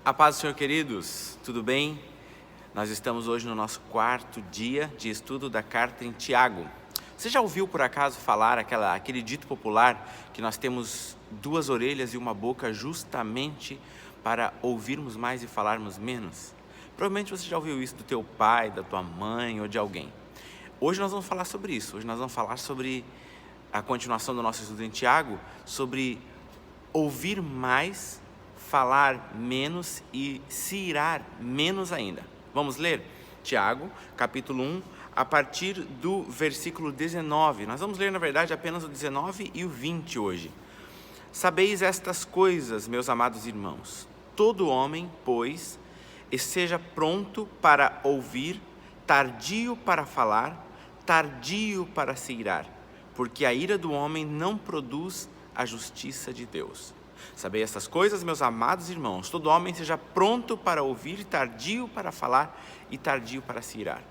A paz do Senhor, queridos, tudo bem? Nós estamos hoje no nosso quarto dia de estudo da carta em Tiago. Você já ouviu por acaso falar aquele dito popular que nós temos duas orelhas e uma boca justamente para ouvirmos mais e falarmos menos? Provavelmente você já ouviu isso do teu pai, da tua mãe ou de alguém. Hoje nós vamos falar sobre isso, hoje nós vamos falar sobre a continuação do nosso estudo em Tiago, sobre ouvir mais, falar menos e se irar menos ainda. Vamos ler Tiago, capítulo 1, a partir do versículo 19. Nós vamos ler, na verdade, apenas o 19 e o 20 hoje. Sabeis estas coisas, meus amados irmãos. Todo homem, pois, esteja pronto para ouvir, tardio para falar, tardio para se irar, porque a ira do homem não produz a justiça de Deus. Sabeis estas coisas, meus amados irmãos. Todo homem seja pronto para ouvir, tardio para falar e tardio para se irar.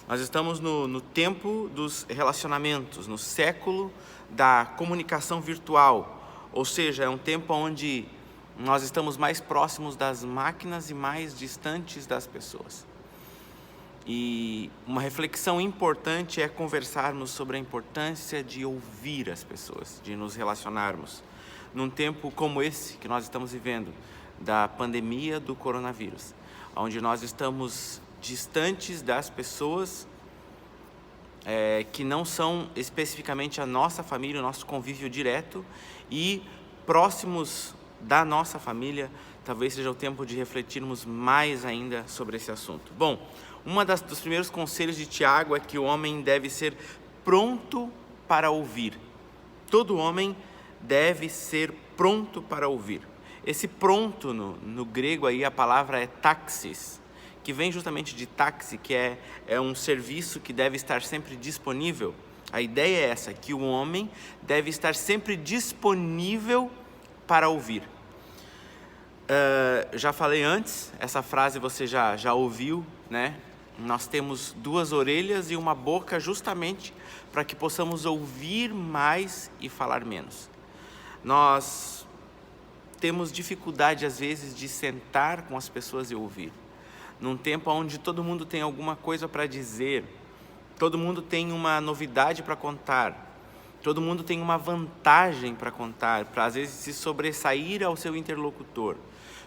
Nós estamos no tempo dos relacionamentos, no século da comunicação virtual, ou seja, é um tempo onde nós estamos mais próximos das máquinas e mais distantes das pessoas. E uma reflexão importante é conversarmos sobre a importância de ouvir as pessoas, de nos relacionarmos. Num tempo como esse que nós estamos vivendo, da pandemia do coronavírus, onde nós estamos distantes das pessoas que não são especificamente a nossa família, o nosso convívio direto, e próximos da nossa família, talvez seja o tempo de refletirmos mais ainda sobre esse assunto. Bom, dos primeiros conselhos de Tiago é que o homem deve ser pronto para ouvir. Todo homem deve ser pronto para ouvir. Esse pronto, no grego aí, a palavra é taxis, que vem justamente de táxi, que é um serviço que deve estar sempre disponível. A ideia é essa, que o homem deve estar sempre disponível para ouvir. Já falei antes, essa frase você já ouviu, né? Nós temos duas orelhas e uma boca justamente para que possamos ouvir mais e falar menos. Nós temos dificuldade, às vezes, de sentar com as pessoas e ouvir. Num tempo onde todo mundo tem alguma coisa para dizer, todo mundo tem uma novidade para contar, todo mundo tem uma vantagem para contar, para, às vezes, se sobressair ao seu interlocutor,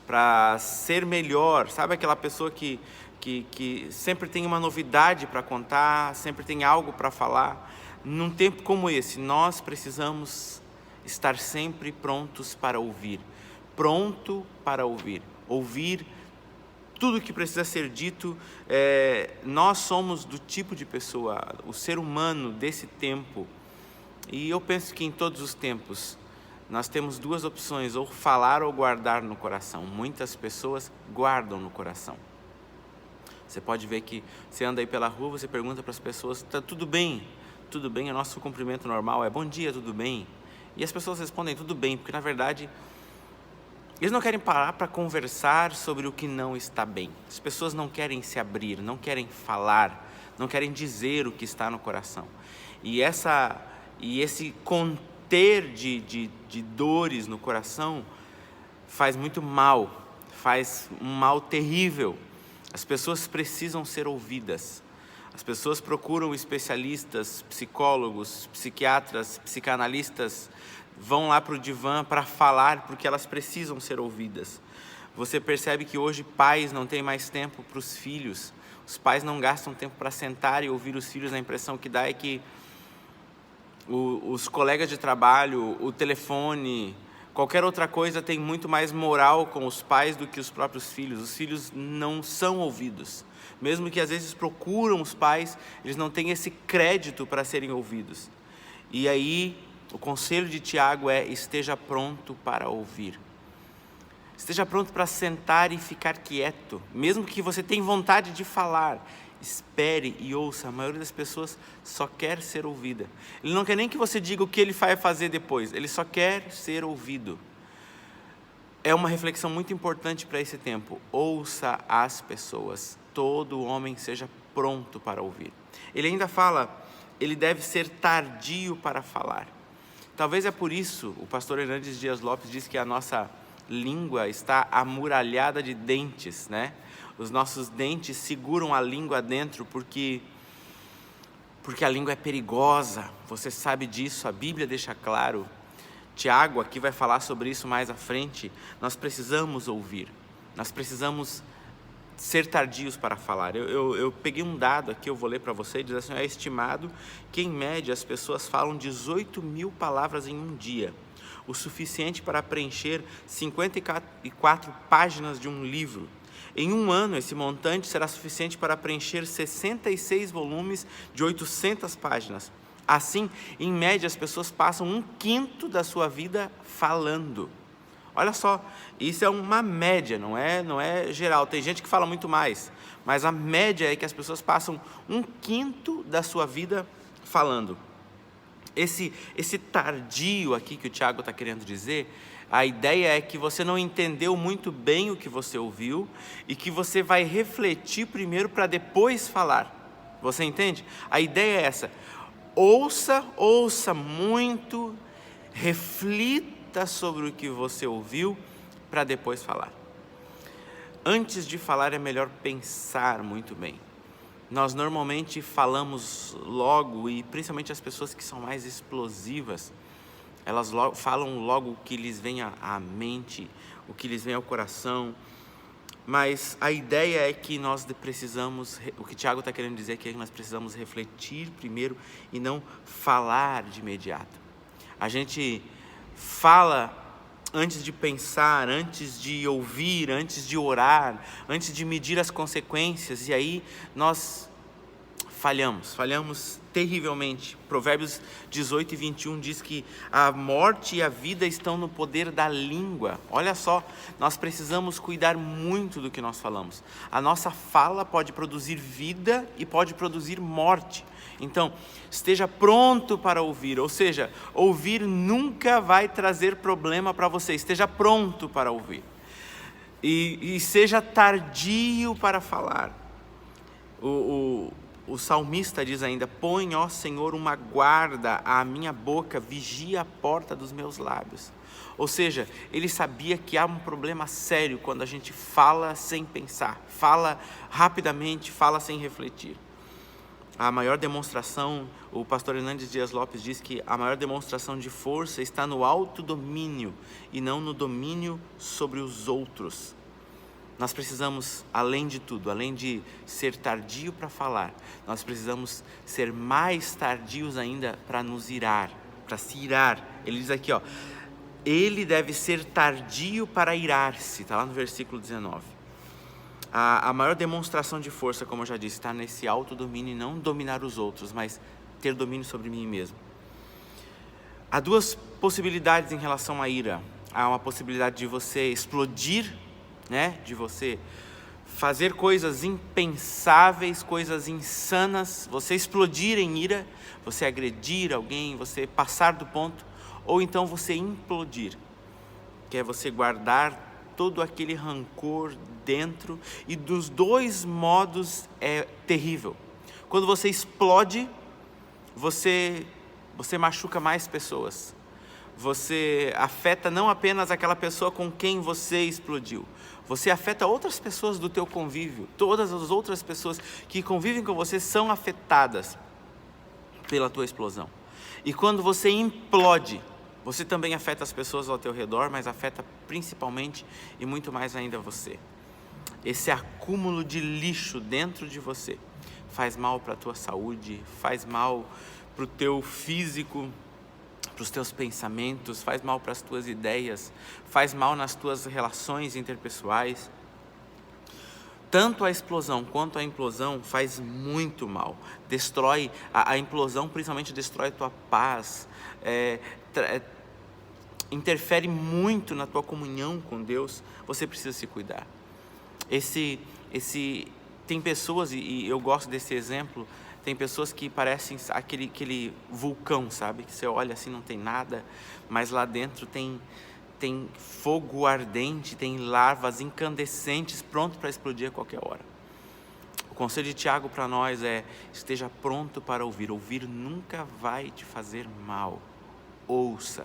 para ser melhor. Sabe aquela pessoa que sempre tem uma novidade para contar, sempre tem algo para falar? Num tempo como esse, nós precisamos estar sempre prontos para ouvir, pronto para ouvir tudo que precisa ser dito. Nós somos do tipo de pessoa, o ser humano desse tempo, e eu penso que em todos os tempos, nós temos duas opções, ou falar ou guardar no coração. Muitas pessoas guardam no coração. Você pode ver que você anda aí pela rua, você pergunta para as pessoas, tá tudo bem? Tudo bem, o nosso cumprimento normal é bom dia, tudo bem? E as pessoas respondem tudo bem, porque na verdade eles não querem parar para conversar sobre o que não está bem. As pessoas não querem se abrir, não querem falar, não querem dizer o que está no coração. E esse conter de dores no coração faz muito mal, faz um mal terrível. As pessoas precisam ser ouvidas. As pessoas procuram especialistas, psicólogos, psiquiatras, psicanalistas, vão lá para o divã para falar, porque elas precisam ser ouvidas. Você percebe que hoje pais não têm mais tempo para os filhos, os pais não gastam tempo para sentar e ouvir os filhos. A impressão que dá é que os colegas de trabalho, o telefone, qualquer outra coisa tem muito mais moral com os pais do que os próprios filhos. Os filhos não são ouvidos. Mesmo que às vezes procuram os pais, eles não têm esse crédito para serem ouvidos. E aí, o conselho de Tiago é: esteja pronto para ouvir. Esteja pronto para sentar e ficar quieto. Mesmo que você tenha vontade de falar, espere e ouça. A maioria das pessoas só quer ser ouvida. Ele não quer nem que você diga o que ele vai fazer depois. Ele só quer ser ouvido. É uma reflexão muito importante para esse tempo. Ouça as pessoas. Todo homem seja pronto para ouvir. Ele ainda fala, ele deve ser tardio para falar. Talvez é por isso, o pastor Hernandes Dias Lopes diz que a nossa língua está amuralhada de dentes, né? Os nossos dentes seguram a língua dentro porque a língua é perigosa. Você sabe disso, a Bíblia deixa claro. Tiago aqui vai falar sobre isso mais à frente. Nós precisamos ouvir, nós precisamos ser tardios para falar. Eu peguei um dado aqui, eu vou ler para você, diz assim: é estimado que em média as pessoas falam 18.000 palavras em um dia, o suficiente para preencher 54 páginas de um livro. Em um ano, esse montante será suficiente para preencher 66 volumes de 800 páginas. Assim, em média, as pessoas passam 1/5 da sua vida falando. Olha só, isso é uma média, não é geral. Tem gente que fala muito mais, mas a média é que as pessoas passam 1/5 da sua vida falando. Esse tardio aqui que o Tiago está querendo dizer, a ideia é que você não entendeu muito bem o que você ouviu e que você vai refletir primeiro para depois falar. Você entende? A ideia é essa: ouça muito, reflita sobre o que você ouviu para depois falar. Antes de falar é melhor pensar muito bem. Nós normalmente falamos logo, e principalmente as pessoas que são mais explosivas, elas falam logo o que lhes vem à mente, o que lhes vem ao coração. Mas a ideia é que nós precisamos, o que Tiago está querendo dizer aqui é que nós precisamos refletir primeiro e não falar de imediato. A gente fala antes de pensar, antes de ouvir, antes de orar, antes de medir as consequências, e aí nós falhamos terrivelmente. Provérbios 18 e 21 diz que a morte e a vida estão no poder da língua. Olha só, nós precisamos cuidar muito do que nós falamos. A nossa fala pode produzir vida e pode produzir morte. Então, esteja pronto para ouvir, ou seja, ouvir nunca vai trazer problema para você. Esteja pronto para ouvir e seja tardio para falar. O salmista diz ainda: põe, ó Senhor, uma guarda à minha boca, vigia a porta dos meus lábios. Ou seja, ele sabia que há um problema sério quando a gente fala sem pensar, fala rapidamente, fala sem refletir. A maior demonstração, o pastor Hernandes Dias Lopes diz que a maior demonstração de força está no autodomínio e não no domínio sobre os outros. Nós precisamos, além de tudo, além de ser tardio para falar, nós precisamos ser mais tardios ainda para nos irar, para se irar. Ele diz aqui, ele deve ser tardio para irar-se, está lá no versículo 19. A maior demonstração de força, como eu já disse, está nesse autodomínio, e não dominar os outros, mas ter domínio sobre mim mesmo. Há duas possibilidades em relação à ira. Há uma possibilidade de você explodir, de você fazer coisas impensáveis, coisas insanas, você explodir em ira, você agredir alguém, você passar do ponto, ou então você implodir, que é você guardar todo aquele rancor dentro, e dos dois modos é terrível. Quando você explode, você machuca mais pessoas. Você afeta não apenas aquela pessoa com quem você explodiu, você afeta outras pessoas do teu convívio. Todas as outras pessoas que convivem com você são afetadas pela tua explosão. E quando você implode, você também afeta as pessoas ao teu redor, mas afeta principalmente e muito mais ainda você. Esse acúmulo de lixo dentro de você faz mal para a tua saúde, faz mal para o teu físico, para os teus pensamentos, faz mal para as tuas ideias, faz mal nas tuas relações interpessoais. Tanto a explosão quanto a implosão faz muito mal. Destrói, a implosão principalmente destrói a tua paz, interfere muito na tua comunhão com Deus. Você precisa se cuidar. Tem pessoas, e eu gosto desse exemplo, tem pessoas que parecem aquele vulcão, sabe? Que você olha assim, não tem nada, mas lá dentro tem fogo ardente, tem lavas incandescentes pronto para explodir a qualquer hora. O conselho de Tiago para nós é: esteja pronto para ouvir. Ouvir nunca vai te fazer mal. Ouça.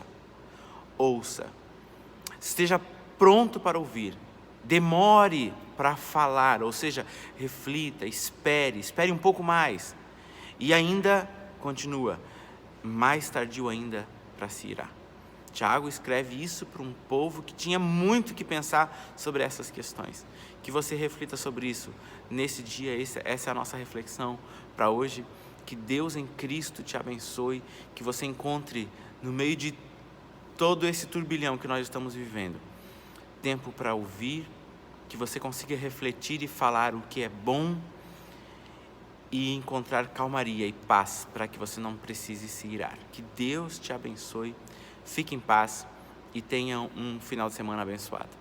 Esteja pronto para ouvir. Demore para falar, ou seja, reflita, espere um pouco mais. E ainda continua, mais tardio ainda para se irar. Tiago escreve isso para um povo que tinha muito que pensar sobre essas questões. Que você reflita sobre isso nesse dia. Essa é a nossa reflexão para hoje. Que Deus em Cristo te abençoe, que você encontre no meio de todo esse turbilhão que nós estamos vivendo, tempo para ouvir, que você consiga refletir e falar o que é bom e encontrar calmaria e paz para que você não precise se irar. Que Deus te abençoe, fique em paz e tenha um final de semana abençoado.